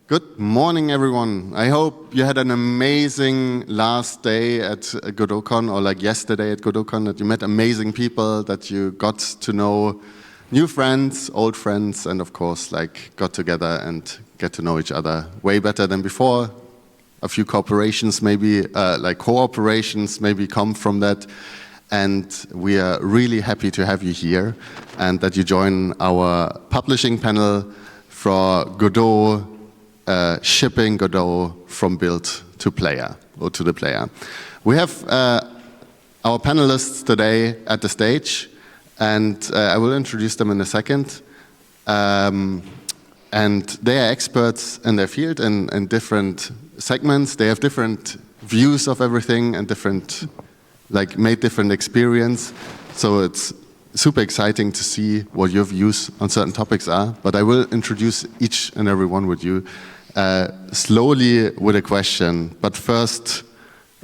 Good morning, everyone. I hope you had an amazing last day at GodotCon, or like yesterday at GodotCon, that you met amazing people, that you got to know new friends, old friends, and of course, like got together and get to know each other way better than before. A few cooperations, maybe like cooperations, maybe come from that. And we are really happy to have you here and that you join our publishing panel for Godot, shipping Godot from build to player, or to the player. We have our panelists today at the stage, and I will introduce them in a second. And they are experts in their field in different segments. They have different views of everything and different, like, made different experience. So it's super exciting to see what your views on certain topics are. But I will introduce each and every one with you slowly with a question. But first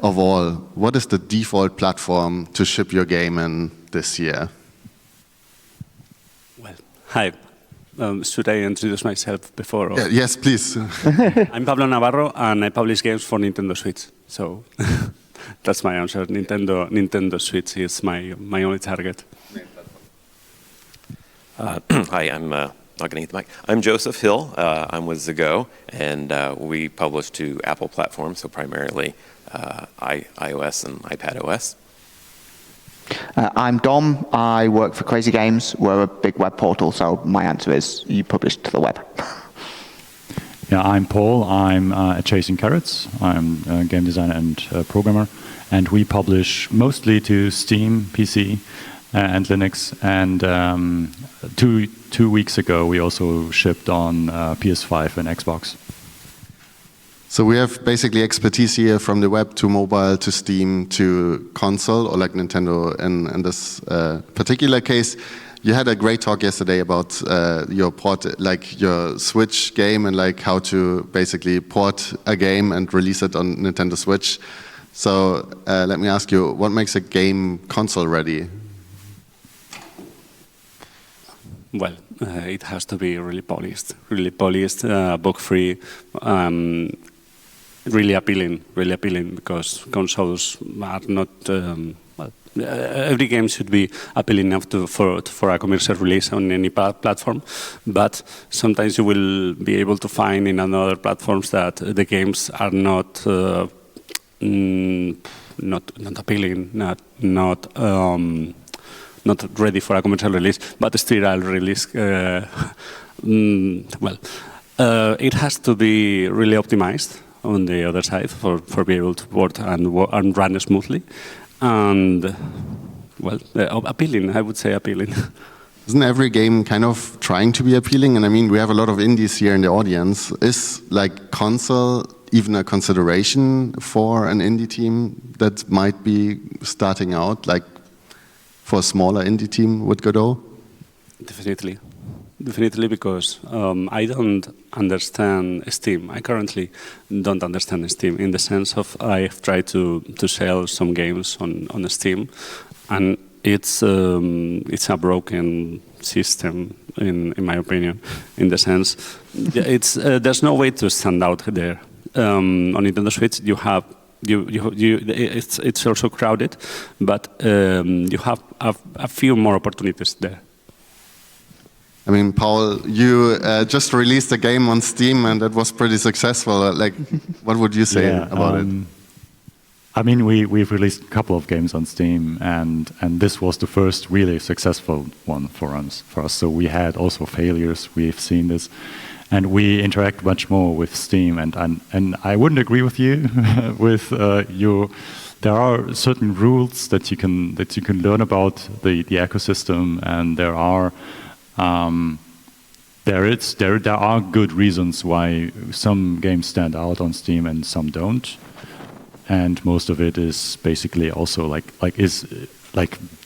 of all, what is the default platform to ship your game in this year? Well, hi. Should I introduce myself before? Or? Yes, please. I'm Pablo Navarro, and I publish games for Nintendo Switch. So that's my answer. Nintendo Switch is my only target. Hi, I'm not going to get the mic. I'm Joseph Hill. I'm with Zago, and we publish to Apple platforms, so primarily iOS and iPadOS. I'm Dom. I work for Crazy Games. We're a big web portal, so my answer is you publish to the web. Yeah, I'm Paul. I'm at Chasing Carrots. I'm a game designer and programmer, and we publish mostly to Steam, PC, and Linux. And two weeks ago, we also shipped on PS5 and Xbox. So we have basically expertise here from the web to mobile to Steam to console, or like Nintendo in this particular case. You had a great talk yesterday about your your Switch game and like how to basically port a game and release it on Nintendo Switch. So let me ask you, what makes a game console ready? Well, it has to be really polished, bug-free, really appealing, because consoles are not. Every game should be appealing enough for a commercial release on any platform, but sometimes you will be able to find in other platforms that the games are not appealing, not ready for a commercial release, but still I'll release. It has to be really optimized on the other side for being able to work and run smoothly. And, well, appealing, I would say appealing. Isn't every game kind of trying to be appealing? And I mean, we have a lot of indies here in the audience. Is like console even a consideration for an indie team that might be starting out, like for a smaller indie team with Godot? Definitely, because I don't understand Steam. I currently don't understand Steam in the sense of I've tried to sell some games on Steam, and it's a broken system in my opinion. In the sense, there's no way to stand out there. On Nintendo Switch, you have. It's also crowded, but you have a few more opportunities there. I mean, Paul, you just released a game on Steam, and it was pretty successful. Like, what would you say about it? I mean, we've released a couple of games on Steam, and this was the first really successful one for us. So we had also failures. We've seen this. And we interact much more with Steam, and I wouldn't agree with you. There are certain rules that you can learn about the ecosystem, and there are good reasons why some games stand out on Steam and some don't, and most of it is basically also like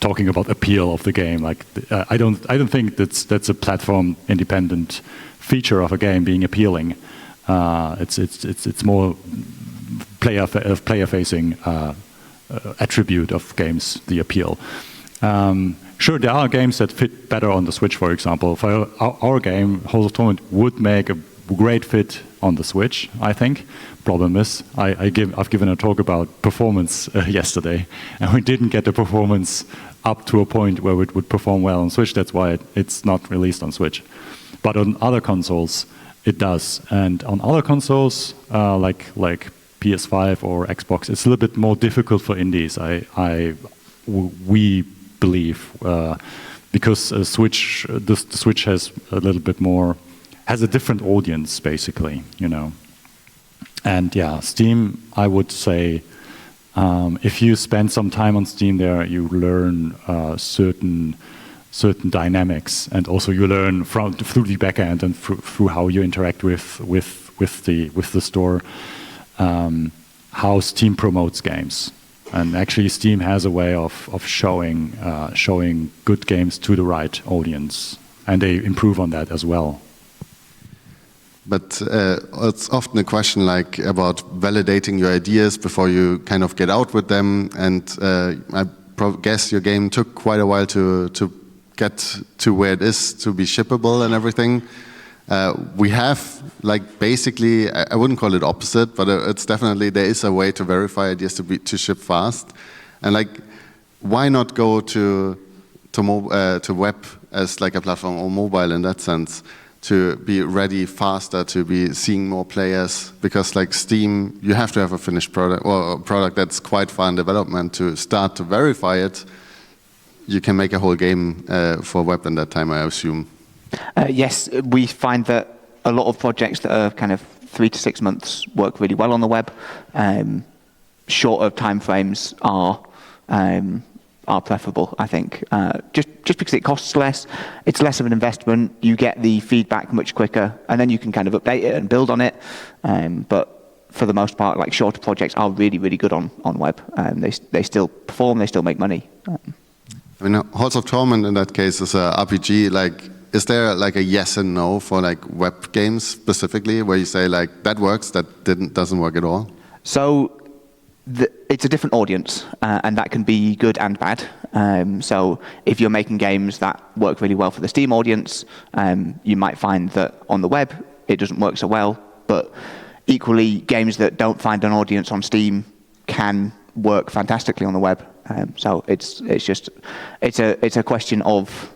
talking about appeal of the game. Like I don't think that's a platform independent feature of a game being appealing. It's more player facing attribute of games, the appeal. Sure, there are games that fit better on the Switch, for example. For our game, Halls of Torment would make a great fit on the Switch, I think. Problem is, I've given a talk about performance yesterday, and we didn't get the performance up to a point where it would perform well on Switch. That's why it's not released on Switch. But on other consoles, it does. And on other consoles, like PS5 or Xbox, it's a little bit more difficult for indies. We believe because the Switch has a little bit more, has a different audience basically, you know. And yeah, Steam, I would say, if you spend some time on Steam there, you learn certain dynamics, and also you learn through the backend and through how you interact with the store, how Steam promotes games. And actually, Steam has a way of showing good games to the right audience, and they improve on that as well. But it's often a question like about validating your ideas before you kind of get out with them. And I guess your game took quite a while to get to where it is to be shippable and everything. We have like basically, I wouldn't call it opposite, but it's definitely, there is a way to verify ideas to ship fast. And like, why not go to web as like a platform, or mobile in that sense, to be ready faster, to be seeing more players? Because like Steam, you have to have a finished product, or a product that's quite far in development to start to verify it. You can make a whole game for web in that time, I assume. Yes, we find that a lot of projects that are kind of 3 to 6 months work really well on the web. Shorter timeframes are preferable, I think. Just because it costs less, it's less of an investment. You get the feedback much quicker, and then you can kind of update it and build on it. But for the most part, like shorter projects are really, really good on web. They still perform, they still make money. I mean, Halls of Torment in that case is a RPG. Like, is there like a yes and no for like web games specifically, where you say like that works, that doesn't work at all? So it's a different audience, and that can be good and bad. So if you're making games that work really well for the Steam audience, you might find that on the web it doesn't work so well. But equally, games that don't find an audience on Steam can work fantastically on the web. So it's a question of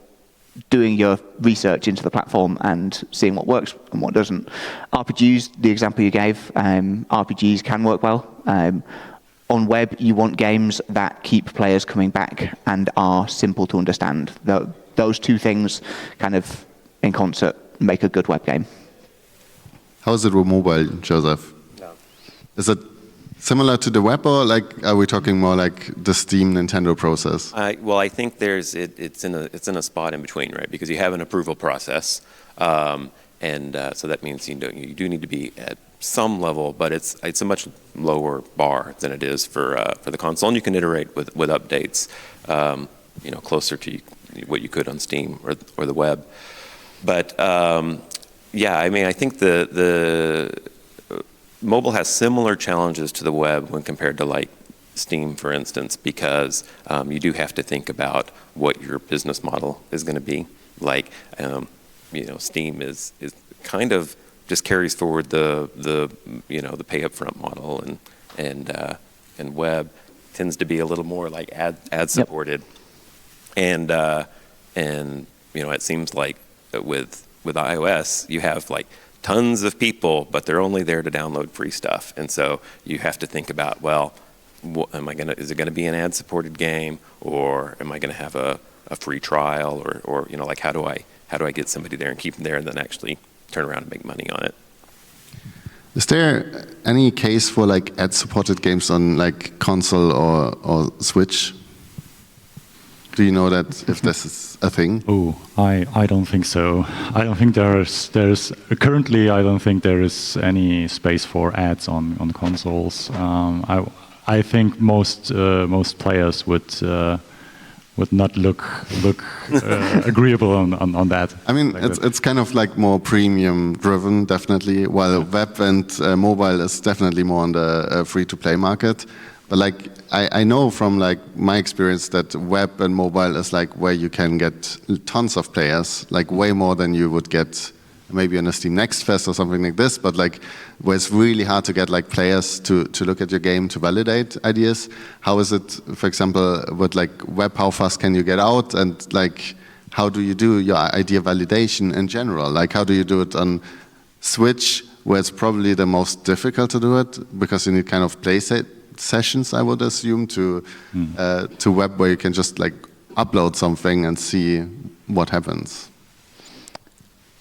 doing your research into the platform and seeing what works and what doesn't. RPGs, the example you gave, RPGs can work well. On web, you want games that keep players coming back and are simple to understand. Those two things kind of in concert make a good web game. How is it with mobile, Joseph? No. Is it similar to the web, or like are we talking more like the Steam Nintendo process? Well, I think it's in a spot in between, right? Because you have an approval process, and so that means you do need to be at some level, but it's a much lower bar than it is for the console, and you can iterate with updates, closer to what you could on Steam or the web. But yeah, I mean, I think the mobile has similar challenges to the web when compared to like Steam, for instance, because you do have to think about what your business model is going to be. Like, Steam is kind of just carries forward the pay upfront model, and web tends to be a little more like ad supported, and it seems like with iOS you have like tons of people, but they're only there to download free stuff, and so you have to think about, well, is it going to be an ad-supported game, or am I going to have a free trial, or like how do I get somebody there and keep them there, and then actually turn around and make money on it? Is there any case for like ad-supported games on like console or Switch? Do you know that if this is a thing? Oh, I don't think so. I don't think there's currently. I don't think there is any space for ads on consoles. I think most players would not look agreeable on that. I mean, it's kind of like more premium driven, definitely. While web and mobile is definitely more on the free-to-play market. But like I know from like my experience that web and mobile is like where you can get tons of players, like way more than you would get maybe on a Steam Next Fest or something like this, but like where it's really hard to get like players to look at your game to validate ideas. How is it, for example, with like web, how fast can you get out, and like how do you do your idea validation in general? Like how do you do it on Switch, where it's probably the most difficult to do it because you need kind of play sessions, I would assume, to web where you can just like upload something and see what happens.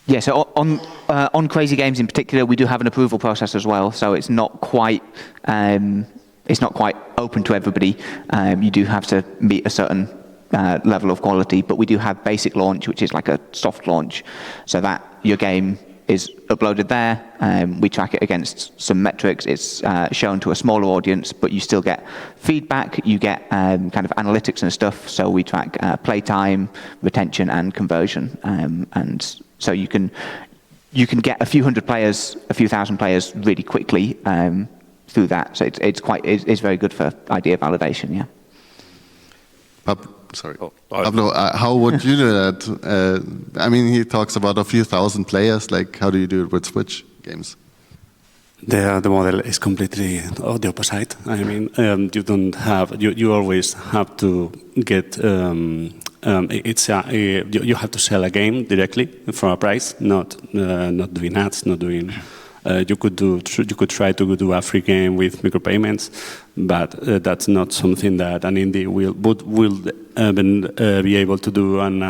Yeah, so on Crazy Games in particular, we do have an approval process as well. So it's not quite open to everybody. You do have to meet a certain level of quality, but we do have basic launch, which is like a soft launch, so that your game is uploaded there. We track it against some metrics. It's shown to a smaller audience, but you still get feedback. You get kind of analytics and stuff. So we track playtime, retention, and conversion. And so you can get a few hundred players, a few thousand players really quickly through that. So it's very good for idea validation. Yeah. Pablo, how would you do that? I mean, he talks about a few thousand players. Like, how do you do it with Switch games? The model is completely the opposite. I mean, you don't have you always have to get you have to sell a game directly for a price, not doing ads, not doing. You could try to do a free game with micropayments, but that's not something that an indie will be able to do in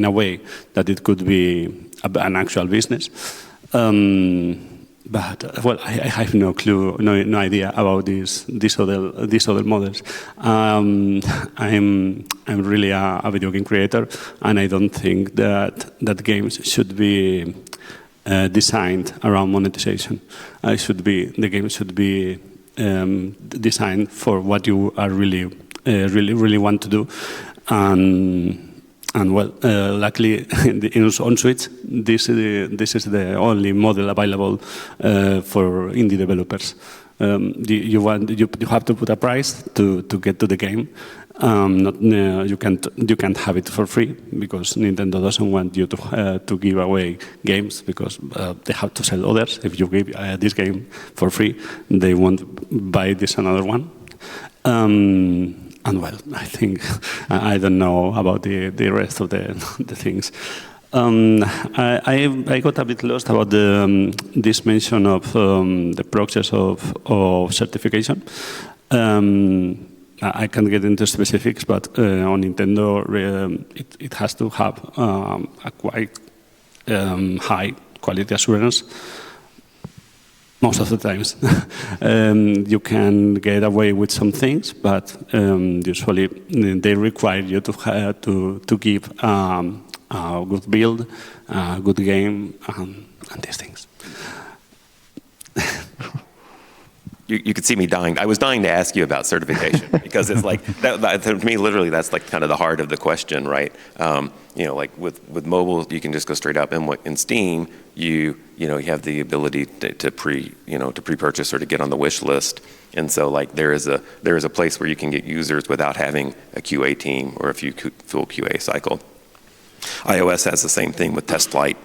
a way that it could be an actual business. But well, I have no clue, no idea about these other models. I'm really a video game creator, and I don't think that games should be designed around monetization. The game should be designed for what you are really want to do, and well, luckily on Switch, this is the only model available for indie developers. You have to put a price to get to the game. You can't have it for free because Nintendo doesn't want you to give away games because they have to sell others. If you give this game for free, they won't buy this another one. And well, I think I don't know about the rest of the things. I got a bit lost about this mention of the process of certification. I can't get into specifics, but on Nintendo, it has to have a quite high quality assurance. Most of the times, you can get away with some things, but usually they require you to give a good build, a good game, and these things. You could see me dying. I was dying to ask you about certification because it's like that, to me, literally, that's like kind of the heart of the question, right? Like with mobile, you can just go straight up, and in Steam, you have the ability to pre-purchase or to get on the wish list, and so like there is a place where you can get users without having a QA team or a full QA cycle. iOS has the same thing with Test Flight,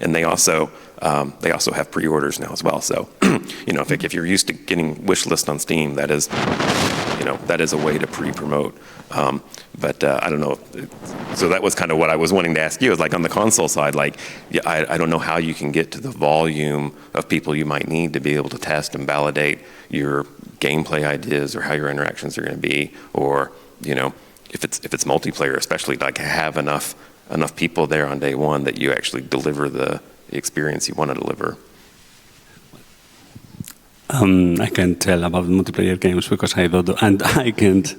and they also have pre-orders now as well. So, if you're used to getting wish list on Steam, that is a way to pre-promote. But I don't know. So that was kind of what I was wanting to ask you. Is like on the console side, like I don't know how you can get to the volume of people you might need to be able to test and validate your gameplay ideas or how your interactions are going to be, or if it's multiplayer, especially, like have enough people there on day one that you actually deliver the experience you want to deliver. I can't tell about multiplayer games because I don't, and I can't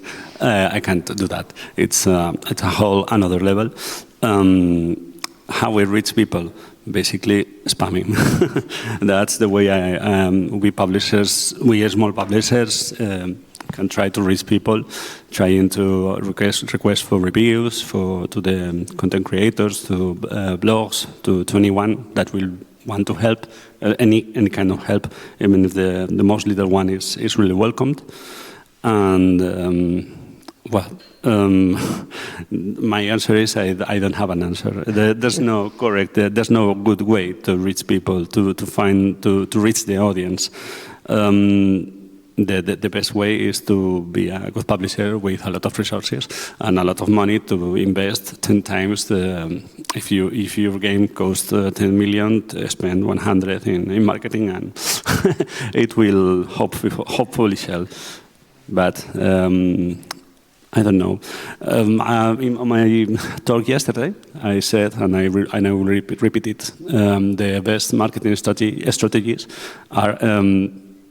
do that. It's a whole another level. How we reach people, basically spamming. That's the way we small publishers can try to reach people, trying to request for reviews to the content creators, to blogs, to anyone that will want to help, any kind of help, even if the most little one is really welcomed. And Well, my answer is I don't have an answer. There's no correct. There's no good way to reach people to reach the audience. The best way is to be a good publisher with a lot of resources and a lot of money to invest 10 times. If your game costs 10 million, spend 100 in marketing, and it will hopefully sell. But I don't know. In my talk yesterday, I said, and I will repeat it, the best marketing strategies are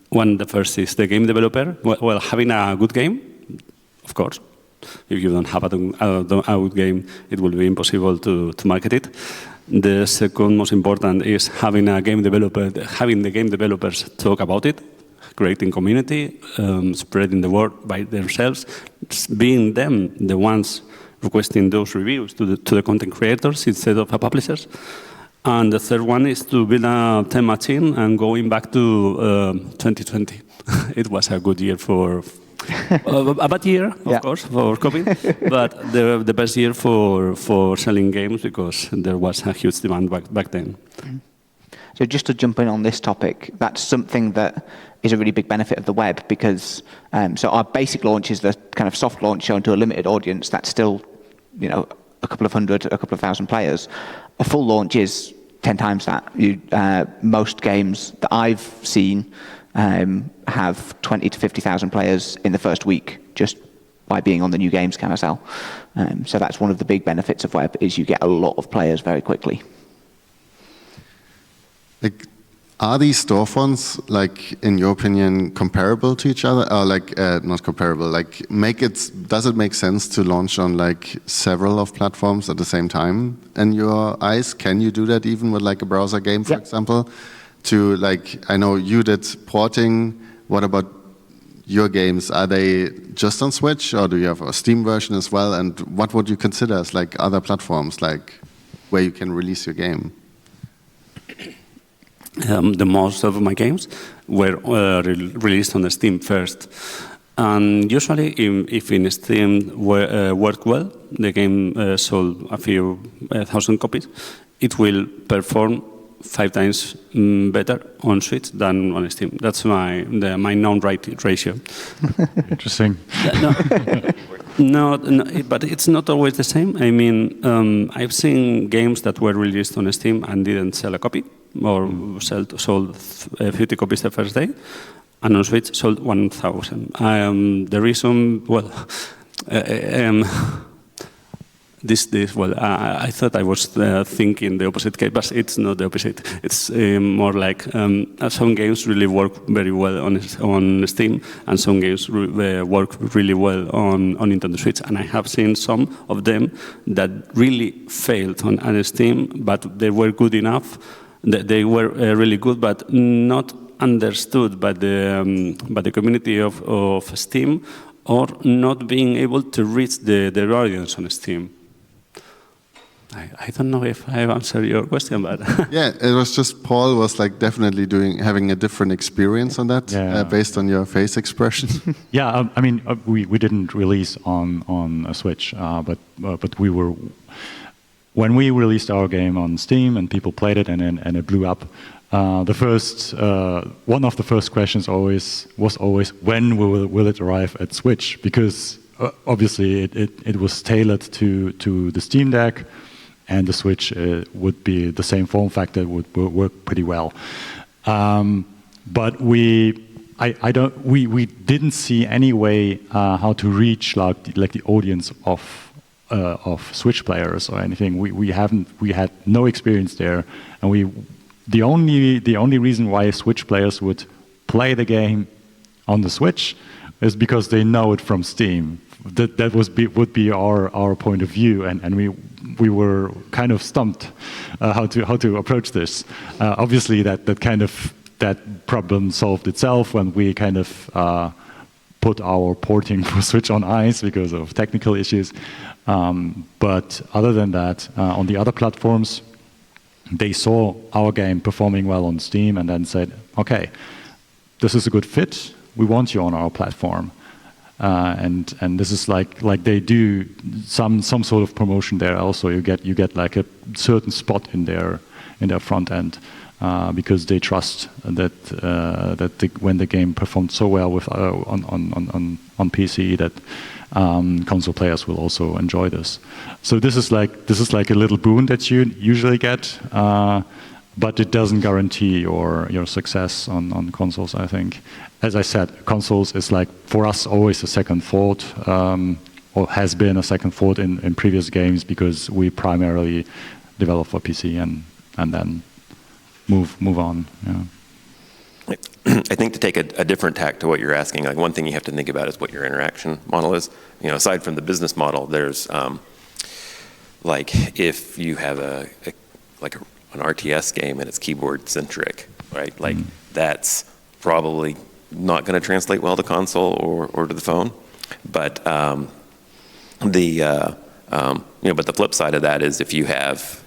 one, the first is the game developer. Well, having a good game, of course. If you don't have a good game, it will be impossible to market it. The second most important is having the game developers talk about it, creating community, spreading the word by themselves, being them the ones requesting those reviews to the content creators instead of the publishers. And the third one is to build a time machine and going back to 2020. It was a good year for a bad year, of course, for COVID, but the best year for selling games because there was a huge demand back then. So just to jump in on this topic, that's something that is a really big benefit of the web because so our basic launch is the kind of soft launch shown to a limited audience. That's still, a couple of hundred, a couple of thousand players. A full launch is 10 times that. Most games that I've seen have 20 to 50,000 players in the first week just by being on the new games carousel. So that's one of the big benefits of web is you get a lot of players very quickly. Are these storefronts, in your opinion, comparable to each other? Or not comparable, does it make sense to launch on several of platforms at the same time in your eyes? Can you do that even with a browser game, for example? I know you did porting. What about your games? Are they just on Switch or do you have a Steam version as well? And what would you consider as other platforms where you can release your game? The most of my games were released on Steam first. And usually, if in Steam worked well, the game sold a few thousand copies, it will perform 5 times better on Switch than on Steam. That's my known ratio. Interesting. No, but it's not always the same. I mean, I've seen games that were released on Steam and didn't sell a copy, or sold 50 copies the first day, and on Switch sold 1,000. The reason, I thought I was thinking the opposite case, but it's not the opposite. It's more like some games really work very well on Steam, and some games work really well on Nintendo Switch. And I have seen some of them that really failed on Steam, but they were good enough. They were really good, but not understood by the community of Steam, or not being able to reach their audience on Steam. I don't know if I have answered your question, but yeah, it was just Paul was definitely having a different experience on that based on your face expression. Yeah, I mean, we didn't release on a Switch, but we were when we released our game on Steam and people played it and it blew up. The first one of the first questions was always when will it arrive at Switch, because obviously it was tailored to the Steam Deck. And the Switch would be the same form factor, would work pretty well. But we didn't see any way how to reach the audience of Switch players or anything. We had no experience there, and the only reason why Switch players would play the game on the Switch is because they know it from Steam. That would be our point of view, and we were kind of stumped how to approach this. Obviously, that problem solved itself when we kind of put our porting for Switch on ice because of technical issues. But other than that, on the other platforms, they saw our game performing well on Steam and then said, "Okay, this is a good fit. We want you on our platform." and this is like they do some sort of promotion there. Also, you get like a certain spot in their front end. Because they trust that when the game performed so well with on PC that console players will also enjoy this. So this is like a little boon that you usually get, but it doesn't guarantee your success on consoles. I think, as I said, consoles is like for us always a second thought, or has been a second thought in previous games because we primarily develop for PC and then move on. Yeah. I think to take a different tack to what you're asking, like one thing you have to think about is what your interaction model is. Aside from the business model, there's like if you have an RTS game and it's keyboard centric, right? Like that's probably not going to translate well to console or to the phone. But but the flip side of that is if you have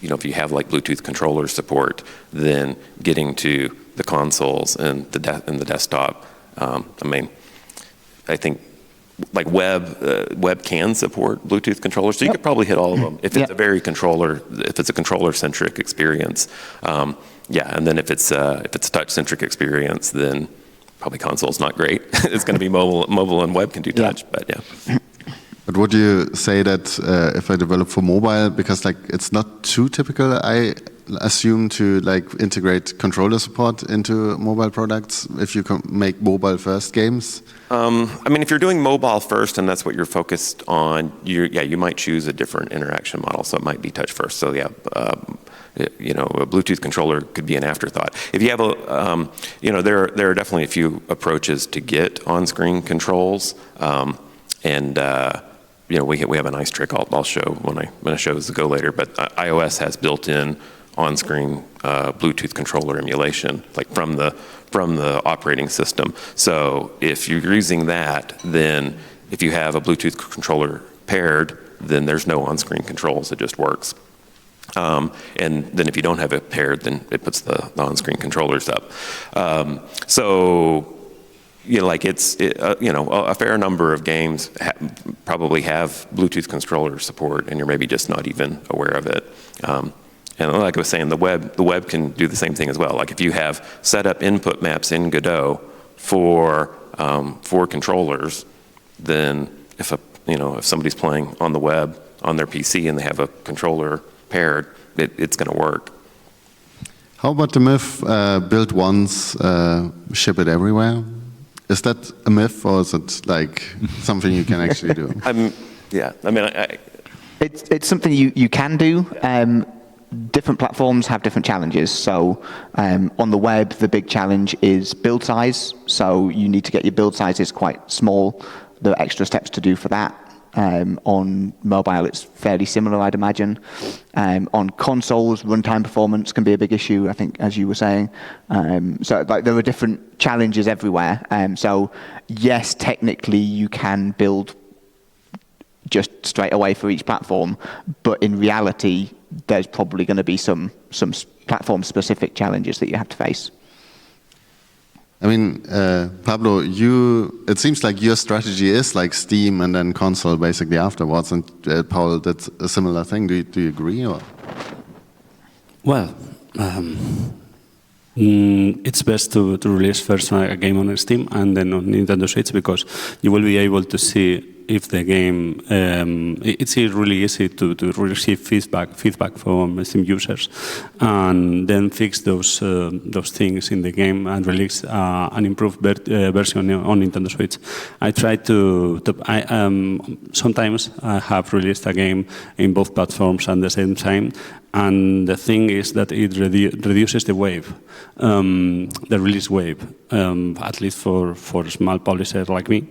if you have like Bluetooth controller support, then getting to the consoles and the desktop. I think like web can support Bluetooth controllers, so you could probably hit all of them if it's a controller-centric experience. And then if it's a touch-centric experience, then probably console's not great. It's going to be mobile and web can do touch, but yeah. But would you say that if I develop for mobile, because like it's not too typical, I assume to like integrate controller support into mobile products if you can make mobile first games? If you're doing mobile first and that's what you're focused on, you might choose a different interaction model. So it might be touch first. So a Bluetooth controller could be an afterthought. If you have there are definitely a few approaches to get on-screen controls, we have a nice trick I'll show when I show this go later. But iOS has built-in on-screen Bluetooth controller emulation, like from the operating system. So if you're using that, then if you have a Bluetooth controller paired, then there's no on-screen controls. It just works. And then if you don't have it paired, then it puts the on-screen controllers up. A fair number of games probably have Bluetooth controller support, and you're maybe just not even aware of it. And like I was saying, the web can do the same thing as well. Like if you have set up input maps in Godot for controllers, then if somebody's playing on the web on their PC and they have a controller paired, it's going to work. How about the myth, build once, ship it everywhere? Is that a myth, or is it like something you can actually do? It's something you can do. Different platforms have different challenges. So on the web, the big challenge is build size. So you need to get your build sizes quite small. There are extra steps to do for that. On mobile, it's fairly similar, I'd imagine. On consoles, runtime performance can be a big issue, I think, as you were saying. So there are different challenges everywhere. So yes, technically you can build just straight away for each platform, but in reality, there's probably going to be some platform-specific challenges that you have to face. Pablo, it seems like your strategy is like Steam and then console basically afterwards, and Paul did a similar thing. Do you agree? Or? Well, it's best to release first a game on Steam and then on Nintendo Switch, because you will be able to see if the game, it's really easy to receive feedback from Steam users, and then fix those things in the game and release an improved version on Nintendo Switch. I try sometimes I have released a game in both platforms at the same time, and the thing is that it reduces the wave, the release wave, at least for a small publisher like me,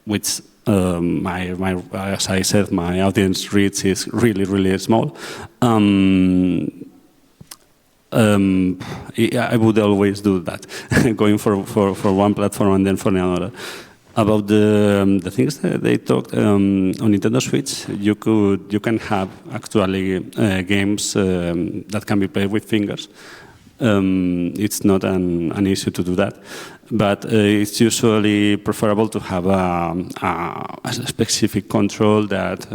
which as I said, my audience reach is really, really small. I would always do that, going for one platform and then for another. About the things that they talked on Nintendo Switch, you can have actually games that can be played with fingers. it's not an issue to do that. But it's usually preferable to have a specific control that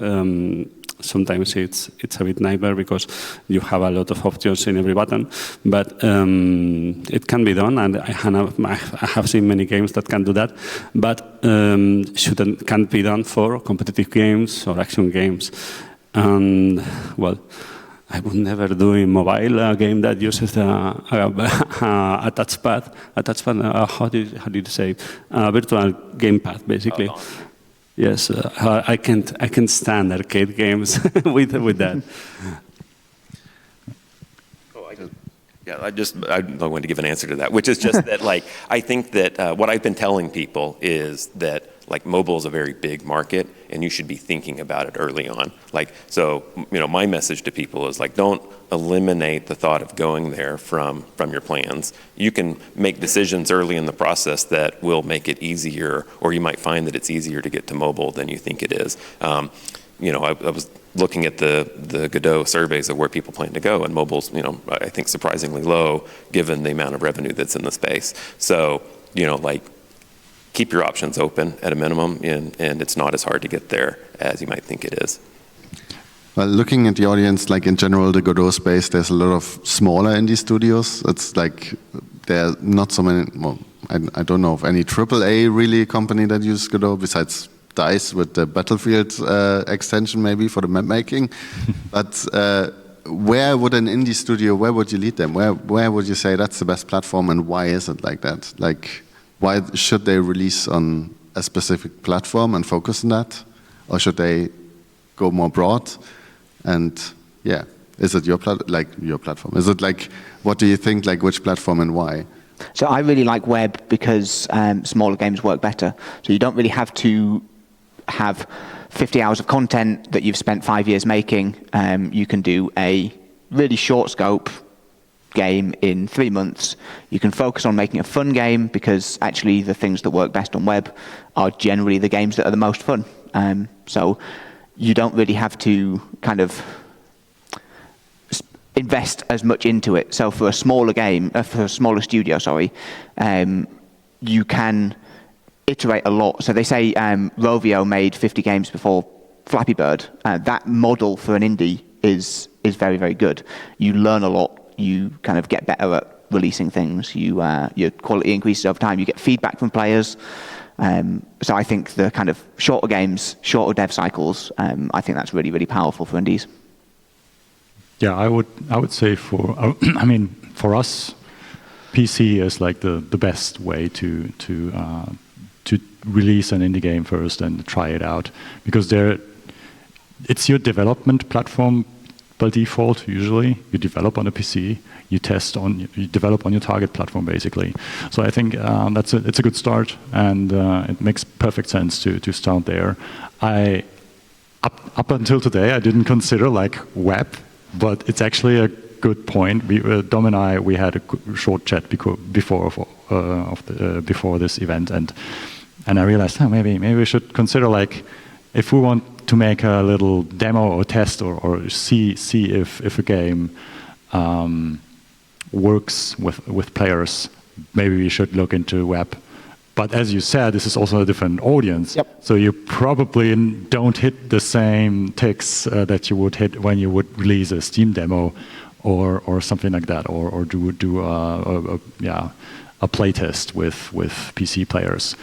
sometimes it's a bit nightmare because you have a lot of options in every button. But it can be done, and I have seen many games that can do that. But can't be done for competitive games or action games. And well, I would never do in mobile a game that uses a touchpad. How do you say? A virtual gamepad, basically. Yes, I can't stand arcade games with that. I'm going to give an answer to that, which is just that, like, I think that what I've been telling people is that, like, mobile is a very big market, and you should be thinking about it early on. Like, so, my message to people is, like, don't eliminate the thought of going there from your plans. You can make decisions early in the process that will make it easier, or you might find that it's easier to get to mobile than you think it is. I was looking at the Godot surveys of where people plan to go, and mobile's, I think surprisingly low given the amount of revenue that's in the space. So, like, keep your options open at a minimum, and it's not as hard to get there as you might think it is. Well, looking at the audience, like in general, the Godot space, there's a lot of smaller indie studios. It's like there are not so many. Well, I don't know of any AAA really company that uses Godot besides DICE with the Battlefield extension maybe for the map making. But where would an indie studio? Where would you lead them? Where would you say that's the best platform, and why is it like that? Like, why should they release on a specific platform and focus on that? Or should they go more broad? And yeah, is it your platform? Is it like, what do you think, like which platform and why? So I really like web because smaller games work better. So you don't really have to have 50 hours of content that you've spent 5 years making. You can do a really short scope game in 3 months. You can focus on making a fun game because actually the things that work best on web are generally the games that are the most fun. So you don't really have to kind of invest as much into it. So for a smaller game, for a smaller studio, you can iterate a lot. So they say Rovio made 50 games before Flappy Bird. That model for an indie is very, very good. You learn a lot. You kind of get better at releasing things. Your quality increases over time. You get feedback from players. So I think the kind of shorter games, shorter dev cycles, I think that's really, really powerful for indies. Yeah, I would say for us, PC is like the best way to release an indie game first and try it out, because it's your development platform by default. Usually, you develop on a PC, you develop on your target platform basically. So I think it's a good start, and it makes perfect sense to start there. Up until today, I didn't consider like web. But it's actually a good point. Dom and I, we had a short chat before this event, and I realized, maybe we should consider, like, if we want to make a little demo or test or see if a game works with players, maybe we should look into web. But as you said, this is also a different audience. Yep. So you probably don't hit the same ticks that you would hit when you would release a Steam demo or something like that, or do a playtest with PC players.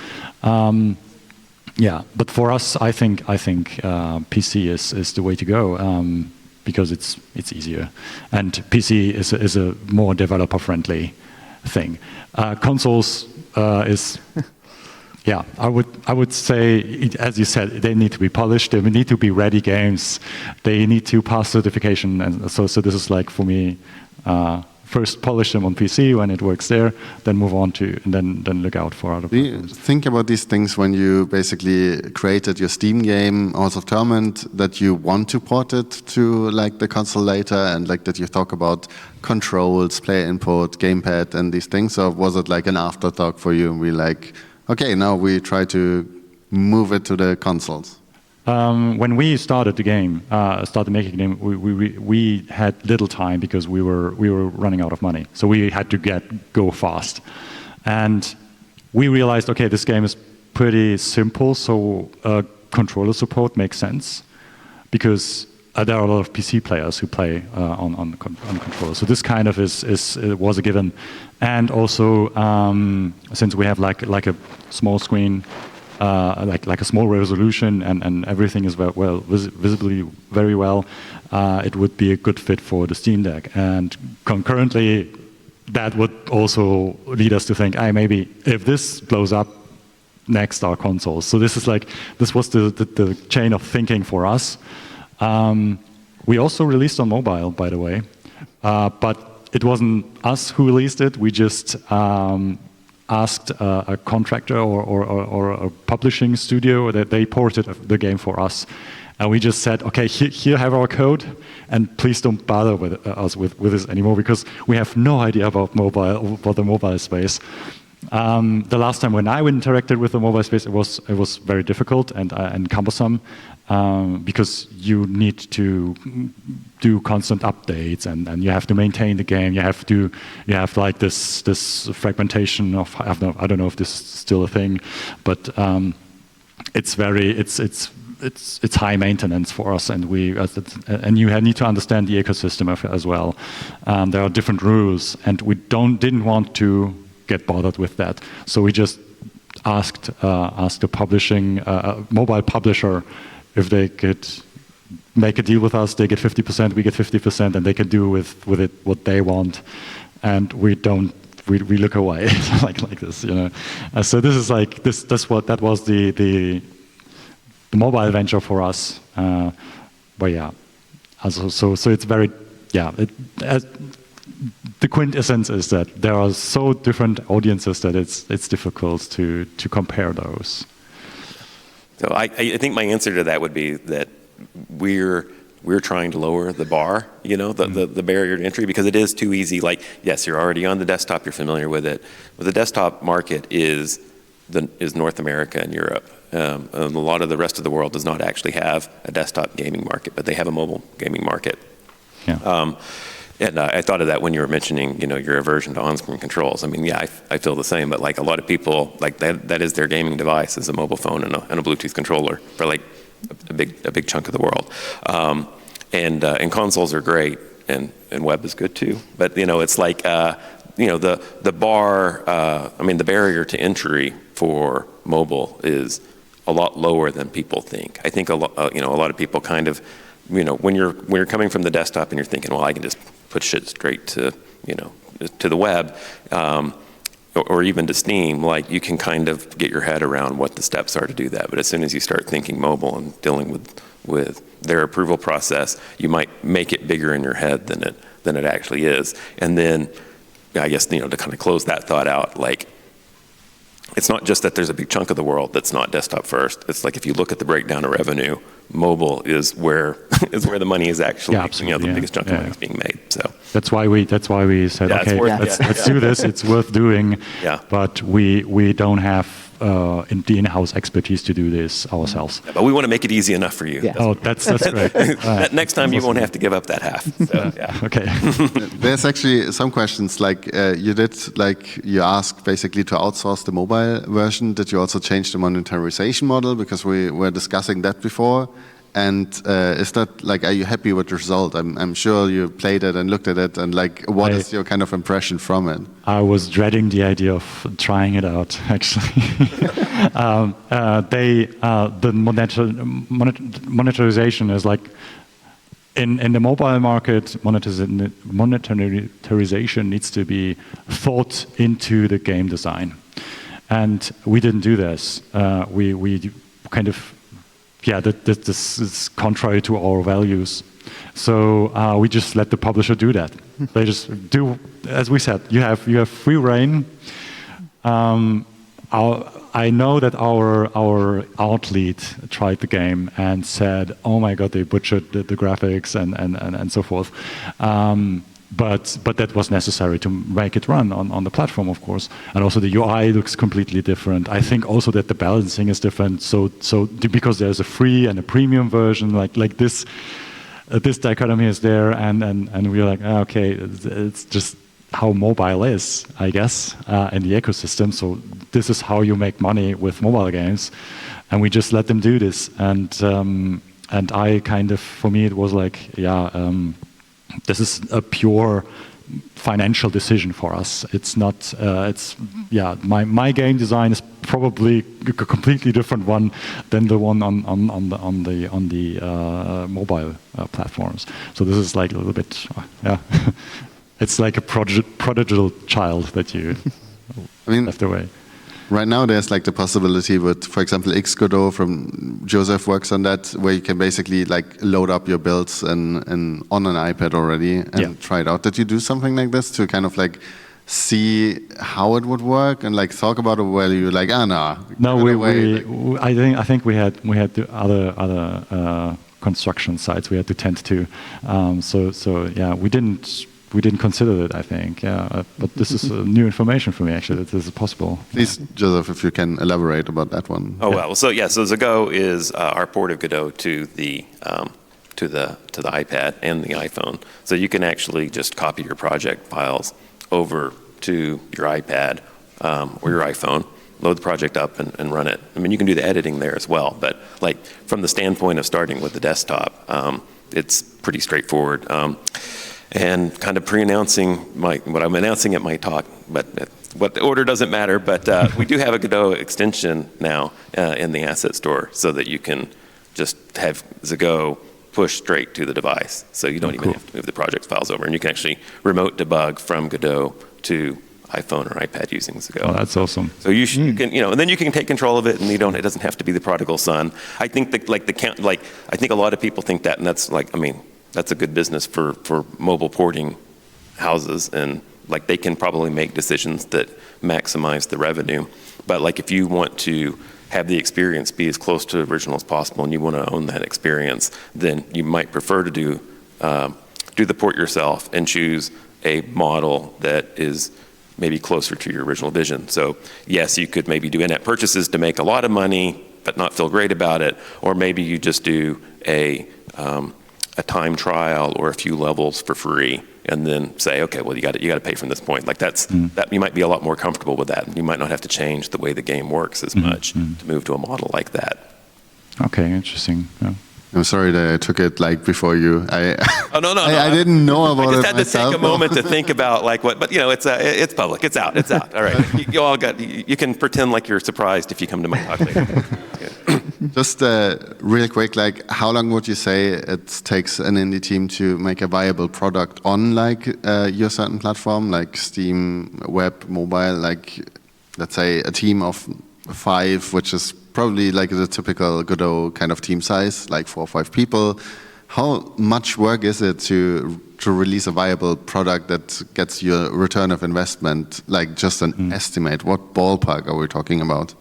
But for us, I think PC is the way to go because it's easier, and PC is a more developer friendly thing. Consoles is, I would say, as you said, they need to be polished. They need to be ready games. They need to pass certification, and so this is like, for me, first polish them on PC when it works there, then move on to, and then look out for other platforms. Do you think about these things when you basically created your Steam game, House of Torment, that you want to port it to like the console later, and like that you talk about controls, player input, gamepad, and these things, or was it like an afterthought for you, and we like, okay, now we try to move it to the consoles? When we started the game, started making the game, we had little time because we were running out of money. So we had to go fast, and we realized, okay, this game is pretty simple, so controller support makes sense because there are a lot of PC players who play on the controller. So this kind of was a given, and also since we have like a small screen. Like a small resolution and everything is visibly very well, it would be a good fit for the Steam Deck. And concurrently, that would also lead us to think, maybe if this blows up, next are consoles. So this was the chain of thinking for us. We also released on mobile, by the way, but it wasn't us who released it. We just asked a contractor or a publishing studio that they ported the game for us, and we just said, okay, here have our code, and please don't bother with us with this anymore because we have no idea about the mobile space. The last time when I interacted with the mobile space, it was very difficult and cumbersome because you need to do constant updates and you have to maintain the game. You have like this fragmentation of, I don't know if this is still a thing, but it's high maintenance for us, and you need to understand the ecosystem as well. There are different rules, and we didn't want to get bothered with that. So we just asked the publishing mobile publisher if they could make a deal with us. They get 50%, we get 50%, and they can do with it what they want, and we don't. We look away like this, you know. So this is like this. That was the mobile venture for us. But yeah, so it's very the quintessence is that there are so different audiences that it's difficult to compare those. So I think my answer to that would be that we're trying to lower the bar, you know, the barrier to entry, because it is too easy. Like, yes, you're already on the desktop, you're familiar with it, but the desktop market is North America and Europe. A lot of the rest of the world does not actually have a desktop gaming market, but they have a mobile gaming market. Yeah. And I thought of that when you were mentioning, you know, your aversion to on-screen controls. I mean, yeah, I feel the same, but like a lot of people, like that is their gaming device, is a mobile phone and a Bluetooth controller for like a big chunk of the world. And consoles are great, and web is good too. But you know, it's like you know, the bar. I mean, the barrier to entry for mobile is a lot lower than people think. I think a lot of people kind of, you know, when you're coming from the desktop and you're thinking, well, I can just put shit straight to, you know, to the web, or even to Steam, like you can kind of get your head around what the steps are to do that. But as soon as you start thinking mobile and dealing with their approval process, you might make it bigger in your head than it actually is. And then, I guess, you know, to kind of close that thought out, like, it's not just that there's a big chunk of the world that's not desktop first. It's like if you look at the breakdown of revenue, mobile is where the money is actually, you know, the biggest chunk of money is being made. So that's why we said, okay, let's do this. It's worth doing. Yeah. But we don't have the in-house expertise to do this ourselves. Yeah, but we want to make it easy enough for you. Yeah. That's great. Next time you won't have to give up that half. So, yeah. Okay. There's actually some questions like you asked basically to outsource the mobile version. Did you also change the monetization model? Because we were discussing that before. And is that like, are you happy with the result? I'm sure you played it and looked at it, and like, what is your kind of impression from it? I was dreading the idea of trying it out, actually. The monetization is like, in the mobile market, monetization needs to be thought into the game design. And we didn't do this. We kind of, this is contrary to our values. So we just let the publisher do that. They just do, as we said, you have free reign. I know that our art lead tried the game and said, "Oh my God, they butchered the graphics and so forth." But that was necessary to make it run on the platform, of course. And also the UI looks completely different. I think also that the balancing is different. So because there's a free and a premium version, like this dichotomy is there, and we're like, okay, it's just how mobile is, I guess, in the ecosystem. So this is how you make money with mobile games, and we just let them do this. And I kind of, for me, it was like, this is a pure financial decision for us. It's not. My game design is probably a completely different one than the one on the mobile platforms. So this is like a little bit, It's like a prodigal child that you left away. Right now, there's like the possibility with, for example, Godot from Joseph works on that, where you can basically like load up your builds on an iPad already and try it out. Did you do something like this to kind of like see how it would work and like talk about it? Where you like, no, I think we had the other construction sites we had to tend to. We didn't consider it, I think, but this is new information for me, actually, that this is possible. Please, Joseph, if you can elaborate about that one. Oh, well, so Zago is our port of Godot to the iPad and the iPhone. So you can actually just copy your project files over to your iPad or your iPhone, load the project up and run it. I mean, you can do the editing there as well, but like from the standpoint of starting with the desktop, it's pretty straightforward. And kind of pre-announcing what I'm announcing at my talk, but what the order doesn't matter, but we do have a Godot extension now in the asset store so that you can just have Zago push straight to the device. So you don't even have to move the project files over, and you can actually remote debug from Godot to iPhone or iPad using Zago. Oh, that's awesome. So you can, and then you can take control of it, and it doesn't have to be the prodigal son. I think I think a lot of people think that, and that's that's a good business for mobile porting houses, and like they can probably make decisions that maximize the revenue. But like if you want to have the experience be as close to original as possible and you want to own that experience, then you might prefer to do the port yourself and choose a model that is maybe closer to your original vision. So yes, you could maybe do in-app purchases to make a lot of money but not feel great about it, or maybe you just do a time trial or a few levels for free, and then say, okay, well, you got to pay from this point. Like that you might be a lot more comfortable with that. You might not have to change the way the game works as much to move to a model like that. Okay, interesting. Yeah. I'm sorry that I took it like before you. No. I didn't know about it myself. I just had to take a moment to think about like what, but it's public. It's out. All right. You can pretend like you're surprised if you come to my talk later. Just real quick, like how long would you say it takes an indie team to make a viable product on like your certain platform, like Steam, web, mobile, like let's say a team of 5, which is probably like the typical Godot kind of team size, like 4 or 5 people. How much work is it to release a viable product that gets your return of investment, like just an estimate? What ballpark are we talking about?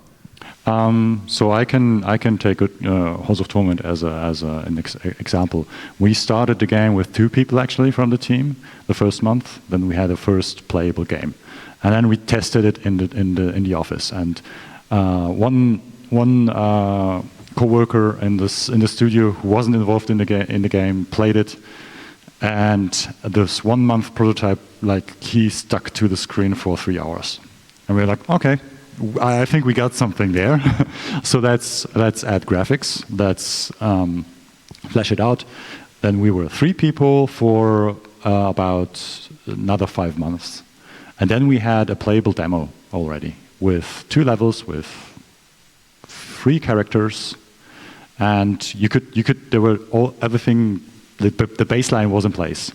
So I can take Halls of Torment as an example. We started the game with 2 people actually from the team the first month. Then we had a first playable game, and then we tested it in the office. And one co-worker in the studio who wasn't involved in the game played it, and this 1 month prototype, like he stuck to the screen for 3 hours, and we were like, okay. I think we got something there. So let's add graphics, let's flesh it out. Then we were 3 people for about another 5 months. And then we had a playable demo already with 2 levels, with 3 characters. And everything, the baseline was in place.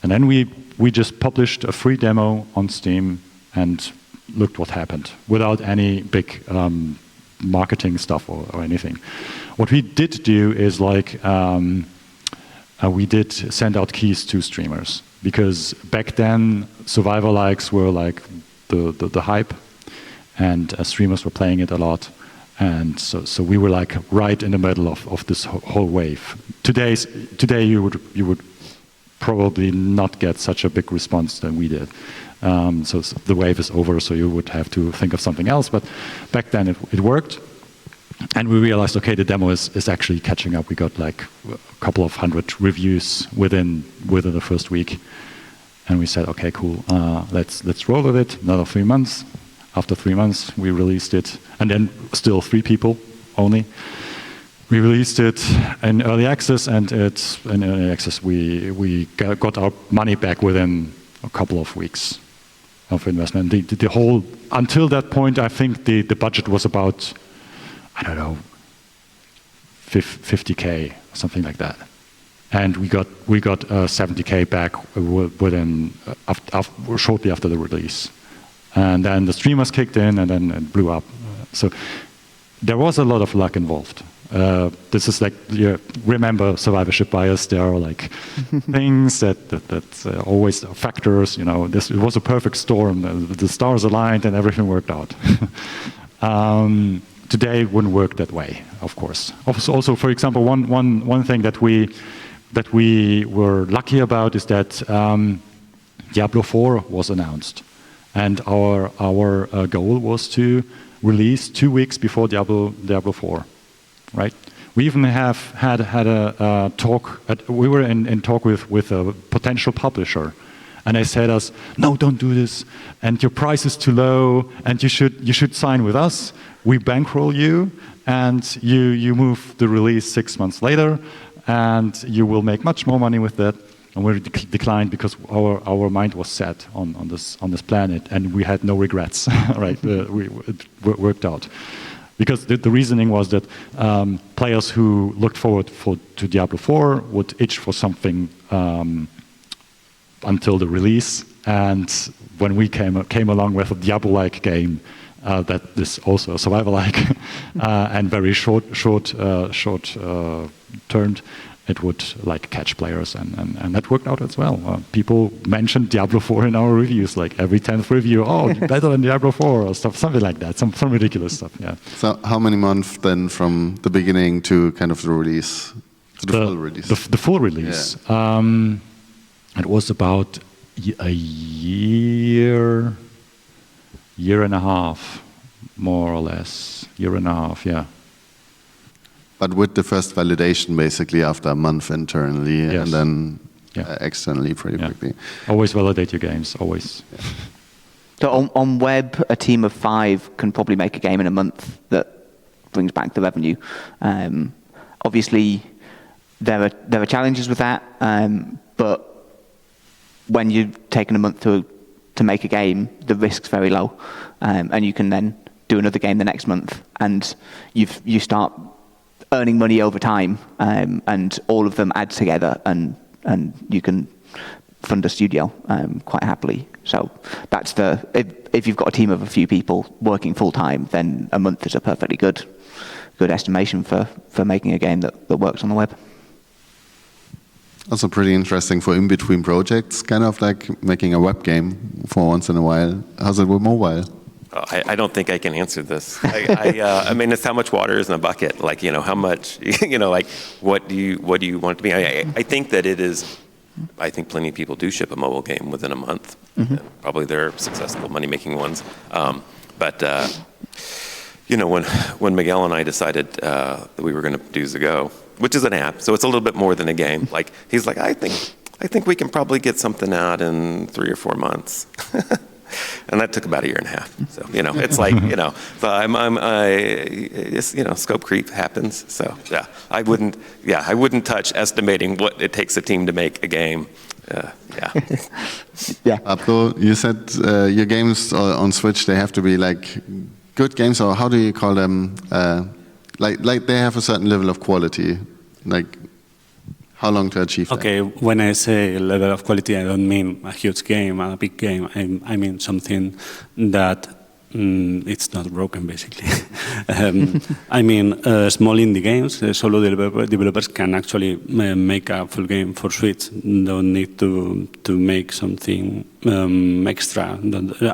And then we just published a free demo on Steam and looked what happened without any big marketing stuff or anything. What we did do is like we did send out keys to streamers, because back then survivor likes were like the hype, and streamers were playing it a lot, and so we were like right in the middle of this whole wave. Today you would probably not get such a big response than we did. So the wave is over, so you would have to think of something else. But back then it worked. And we realized, okay, the demo is actually catching up. We got like a couple of hundred reviews within the first week. And we said, okay, cool, let's roll with it, another 3 months. After 3 months, we released it. And then still 3 people only. We released it in early access, and in early access we got our money back within a couple of weeks of investment. The whole, until that point, I think the budget was about, I don't know, 50K, something like that. And we got 70K back within shortly after the release. And then the streamers kicked in, and then it blew up. So there was a lot of luck involved. This is like, you remember survivorship bias. There are like things that always factors. It was a perfect storm. The stars aligned and everything worked out. Today it wouldn't work that way, of course. Also, for example, one thing that we were lucky about is that Diablo 4 was announced, and our goal was to release 2 weeks before Diablo 4, right? We even had a talk. We were in talk with a potential publisher, and they said us, no, don't do this, and your price is too low, and you should sign with us. We bankroll you, and you move the release 6 months later, and you will make much more money with that. And we declined because our mind was set on this planet, and we had no regrets. Right? It worked out because the reasoning was that players who looked forward to Diablo 4 would itch for something until the release, and when we came along with a Diablo-like game that is also a survival-like and very short termed. It would like catch players, and that worked out as well. People mentioned Diablo 4 in our reviews, like every 10th review, better than Diablo 4 or something like that, some ridiculous stuff. Yeah. So how many months then from the beginning to kind of the release, to the full release? The full release. Yeah. It was about a year and a half, more or less. Year and a half, yeah. But with the first validation, basically, after a month internally, yes. and then externally pretty quickly. Always validate your games, always. Yeah. So on web, a team of 5 can probably make a game in a month that brings back the revenue. Obviously, there are challenges with that, but when you've taken a month to make a game, the risk's very low, and you can then do another game the next month, and you start earning money over time, and all of them add together, and you can fund a studio quite happily. So that's if you've got a team of a few people working full time, then a month is a perfectly good estimation for making a game that works on the web. Also pretty interesting for in-between projects, kind of like making a web game for once in a while. How's it with mobile? I don't think I can answer this. I mean, it's how much water is in a bucket. Like, how much, like, what do you want it to be? I think that it is. I think plenty of people do ship a mobile game within a month. Mm-hmm. Probably they're successful money-making ones. But when Miguel and I decided that we were going to do Godot, which is an app, so it's a little bit more than a game. Like, he's like, I think we can probably get something out in 3 or 4 months. And that took about a year and a half. So, it's like, so scope creep happens. So, I wouldn't touch estimating what it takes a team to make a game. Yeah. Pablo, you said your games on Switch, they have to be like good games, or how do you call them? Like they have a certain level of quality. Like, how long to achieve that? Okay, when I say level of quality, I don't mean a huge game, a big game. I mean something that it's not broken, basically. I mean, small indie games, solo developers can actually make a full game for Switch. Don't need to make something extra.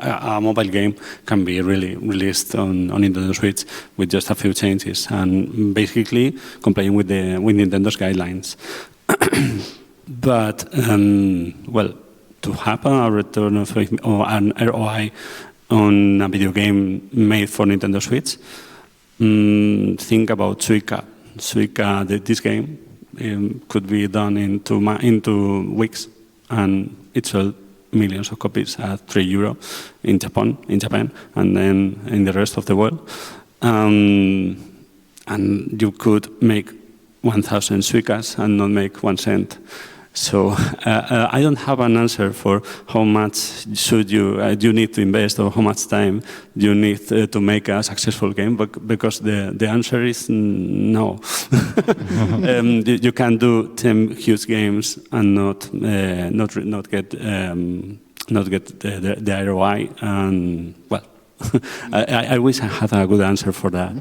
A mobile game can be really released on Nintendo Switch with just a few changes and basically complying with Nintendo's guidelines. But, well, to have a return of or an ROI on a video game made for Nintendo Switch, think about Suica. Suica, this game could be done in 2 weeks, and it sold millions of copies at €3 in Japan, and then in the rest of the world. And you could make 1,000 Suicas and not make 1 cent. So I don't have an answer for how much should you need to invest or how much time you need to make a successful game, because the answer is no. You can do 10 huge games and not get the ROI. And well, I wish I had a good answer for that.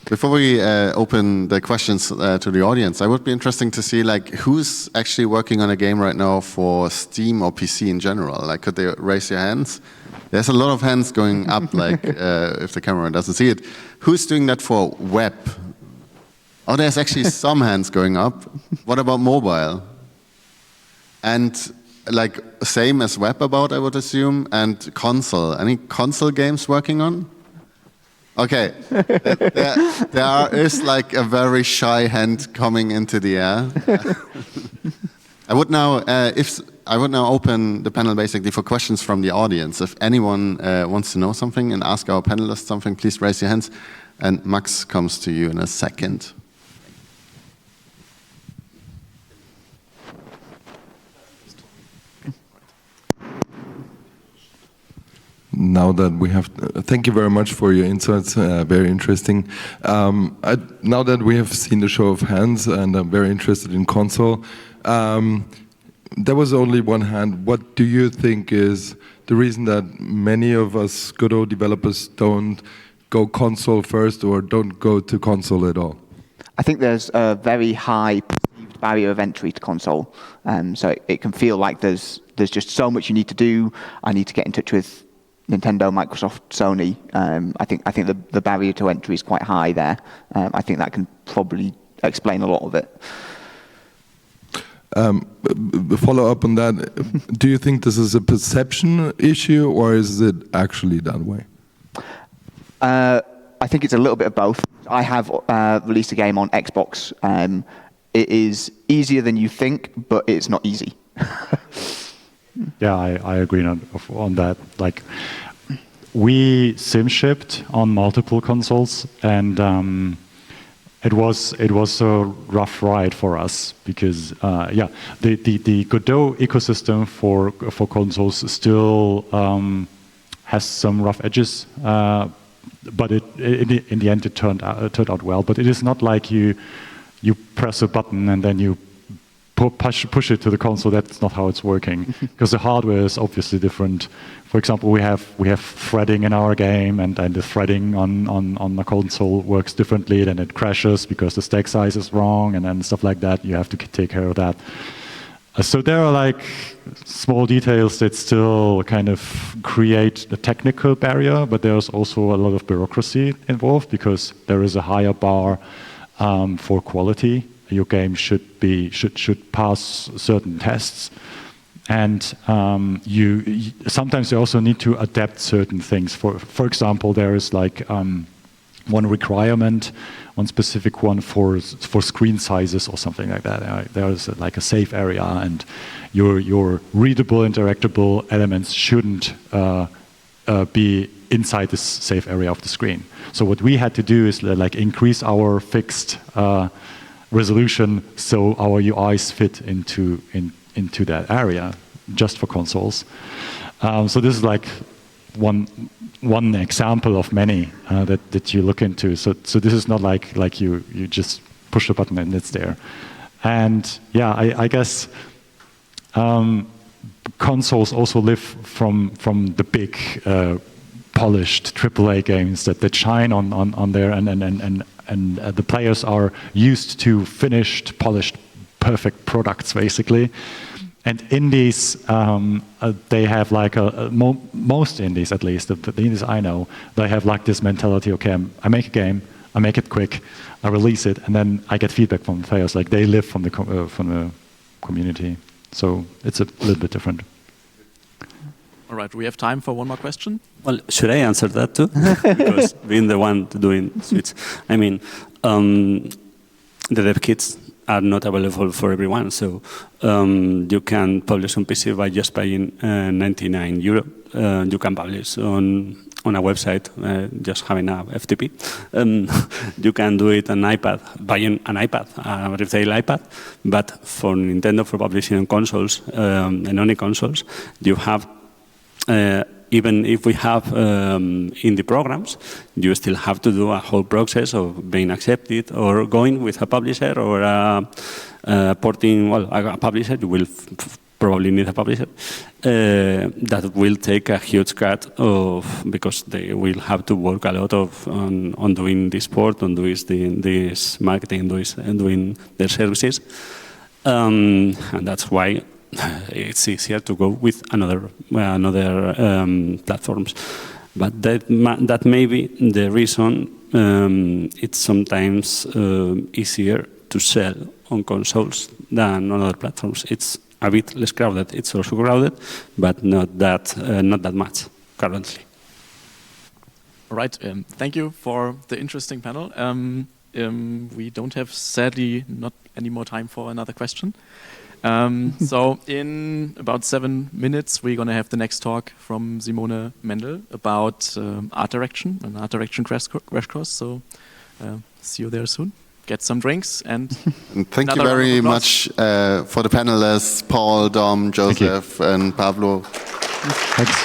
Before we open the questions to the audience, I would be interesting to see like who's actually working on a game right now for Steam or PC in general. Like, could they raise your hands? There's a lot of hands going up, like if the camera doesn't see it. Who's doing that for web? Oh, there's actually some hands going up. What about mobile? And like same as web about, I would assume, and console. Any console games working on? Okay, there is like a very shy hand coming into the air. I would now open the panel basically for questions from the audience. If anyone wants to know something and ask our panelists something, please raise your hands. And Max comes to you in a second. Now that we have, thank you very much for your insights, very interesting. Now that we have seen the show of hands and I'm very interested in console, there was only one hand. What do you think is the reason that many of us Godot developers don't go console first or don't go to console at all? I think there's a very high perceived barrier of entry to console. So it can feel like there's just so much you need to do. I need to get in touch with Nintendo, Microsoft, Sony. I think the barrier to entry is quite high there. I think that can probably explain a lot of it. Follow up on that. Do you think this is a perception issue or is it actually that way? I think it's a little bit of both. I have released a game on Xbox. It is easier than you think, but it's not easy. Yeah, I agree on that. Like, we sim shipped on multiple consoles, and it was a rough ride for us because the Godot ecosystem for consoles still has some rough edges, but in the end it turned out well. But it is not like you press a button and then you push it to the console. That's not how it's working, because the hardware is obviously different. For example, we have threading in our game, and the threading on the console works differently. Then it crashes because the stack size is wrong, and then stuff like that. You have to take care of that. So there are like small details that still kind of create a technical barrier, but there's also a lot of bureaucracy involved because there is a higher bar for quality. Your game should pass certain tests, and you sometimes you also need to adapt certain things. For example, there is like one requirement, one specific one for screen sizes or something like that. There is like a safe area, and your readable, interactable elements shouldn't be inside this safe area of the screen. So what we had to do is like increase our fixed resolution so our UIs fit into that area just for consoles. So this is like one example of many that you look into. So this is not like you just push a button and it's there. And yeah, I guess consoles also live from the big polished AAA games that shine on there, and the players are used to finished, polished, perfect products, basically. And indies, they have like most indies, at least, the indies I know, they have like this mentality, okay, I make a game, I make it quick, I release it, and then I get feedback from the players. Like, they live from the community. So it's a little bit different. All right, we have time for one more question. Well, should I answer that too? Because being the one doing Switch, I mean, the dev kits are not available for everyone. So you can publish on PC by just paying €99. You can publish on a website just having a FTP. You can do it on iPad, buying an iPad, a retail iPad. But for Nintendo, for publishing on consoles and only consoles, you have even if we have indie programs, you still have to do a whole process of being accepted or going with a publisher or porting, well, a publisher. You will probably need a publisher. That will take a huge cut of, because they will have to work a lot on doing this port, on doing this marketing, doing their services. And that's why it's easier to go with another platforms, but that may be the reason it's sometimes easier to sell on consoles than on other platforms. It's a bit less crowded. It's also crowded, but not that much currently. All right, thank you for the interesting panel. We don't have, sadly, not any more time for another question. So in about 7 minutes, we're going to have the next talk from Simone Mendel about art direction, an art direction crash course. So see you there soon. Get some drinks and thank you very much for the panelists, Paul, Dom, Joseph, and Pablo. Thanks.